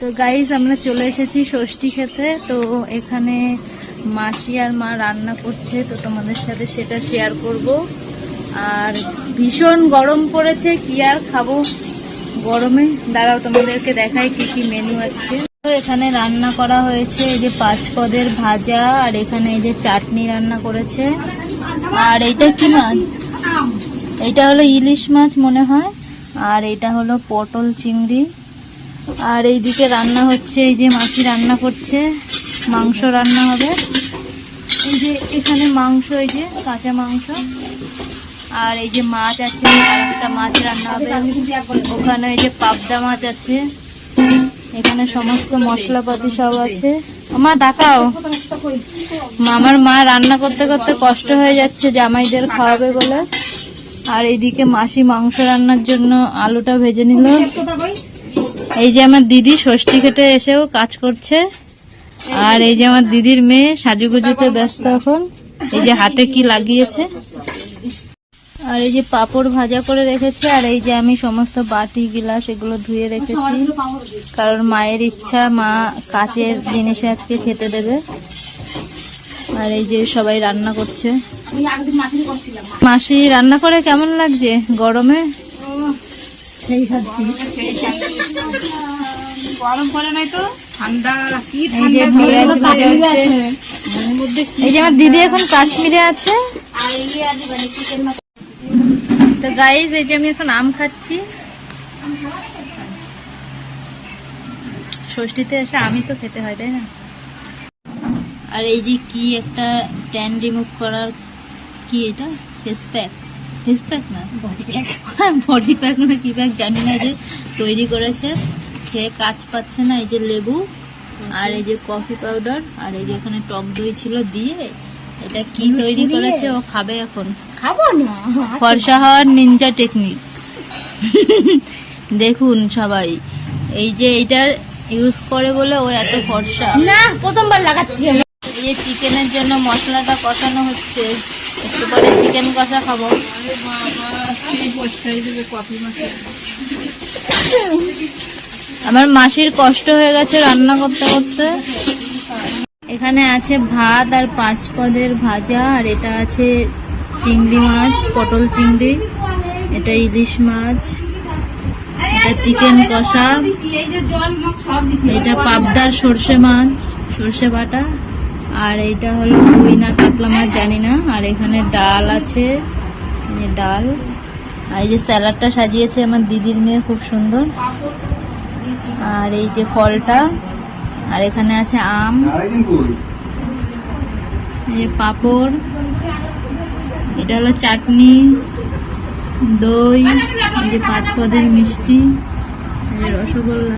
তো গাইজ আমরা চলে এসেছি ষষ্ঠী খেতে। তো এখানে মাসি আর মা রান্না করছে, তো তোমাদের সাথে সেটা শেয়ার করব। আর ভীষণ গরম পড়েছে, কি আর খাবো গরমে। দাঁড়াও তোমাদেরকে দেখাই কি কি মেনু আছে। তো এখানে রান্না করা হয়েছে এই যে 5 পদের ভাজা, আর এখানে এই যে চাটনি রান্না করেছে। আর এইটা কি মাছ? এইটা হলো ইলিশ মাছ মনে হয়। আর এটা হলো পটল চিংড়ি। আর এইদিকে রান্না হচ্ছে, এই যে মাছি রান্না করছে, মাংস রান্না হবে। এই যে এখানে মাংস, এই যে কাঁচা মাংস। আর এই যে মাছ আছে, আর একটা মাছ রান্না হবে। ওখানে এই যে পাবদা মাছ আছে। এখানে সমস্ত মশলাপাতি সব আছে। মা দেখাও, আমার মা রান্না করতে করতে কষ্ট হয়ে যাচ্ছে জামাইদের খাওয়াবে বলে। আর এইদিকে মাসি মাংস রান্নার জন্য আলুটা ভেজে নিল। এই যে আমার দিদি ষষ্ঠী খেতে এসেও কাজ করছে। আর এই যে আমার দিদির মেয়ে সাজুগুজুতে ব্যস্ত এখন। এই যে হাতে কি লাগিয়েছে। আর এই যে পাঁপড় ভাজা করে রেখেছে। আর এই যে আমি সমস্ত বাটি গিলাস এগুলো ধুয়ে রেখেছি, কারণ মায়ের ইচ্ছা, মা কাচের জিনিসে আজকে খেতে দেবে। আর এই যে সবাই রান্না করছে। মাসি রান্না করে কেমন লাগছে গরমে? গরম পড়ে নাই তো, ঠান্ডা। এই যে আমার দিদি এখন কাশ্মীরে আছে। তো গাইজ এই যে আমি এখন আম খাচ্ছি। ষষ্ঠীতে এসে আমি তো খেতে হয়, তাই না? আর এই যে কি একটা ট্যান রিমুভ করার, কি এটা? ফেস প্যাক, ফেস প্যাক না বডি প্যাক না কি প্যাক জানি না, যে তৈরি করেছে। খেয়ে কাজ পাচ্ছে না। এই যে লেবু, আর এই যে কফি পাউডার, আর এই যে এখানে টক দই ছিল দিয়ে এটা কি তৈরি করেছে, ও খাবে এখন। খাবো না, ফর্সা হওয়ার নিনজা টেকনিক দেখুন সবাই। এই যে এটা ইউজ করে বলে ও এত ফর্সা। না প্রথমবার লাগাচ্ছি। এই যে চিকেনের জন্য মশলাটা কষানো হচ্ছে, একটু পরে চিকেন কষা খাবো। আমার মাসির কষ্ট হয়ে গেছে রান্না করতে করতে। এখানে আছে ভাত আর 5 পদের ভাজা, আর এটা আছে চিংড়ি মাছ, পটল চিংড়ি, এটা ইলিশ মাছ, এটা চিকেন কষা, এটা পাবদার সর্ষে মাছ, সর্ষে বাটা, আর এইটা হলো রুই না কাতলা মাছ জানি না। আর এখানে ডাল আছে, ডাল। আর এই যে স্যালাডটা সাজিয়েছে আমার দিদির মেয়ে, খুব সুন্দর। আর এই যে ফলটা, আর এখানে আছে আম, এই যে পাঁপড়, এটা হলো চাটনি, দই, এই যে 5 পদের মিষ্টি, এই যে রসগোল্লা।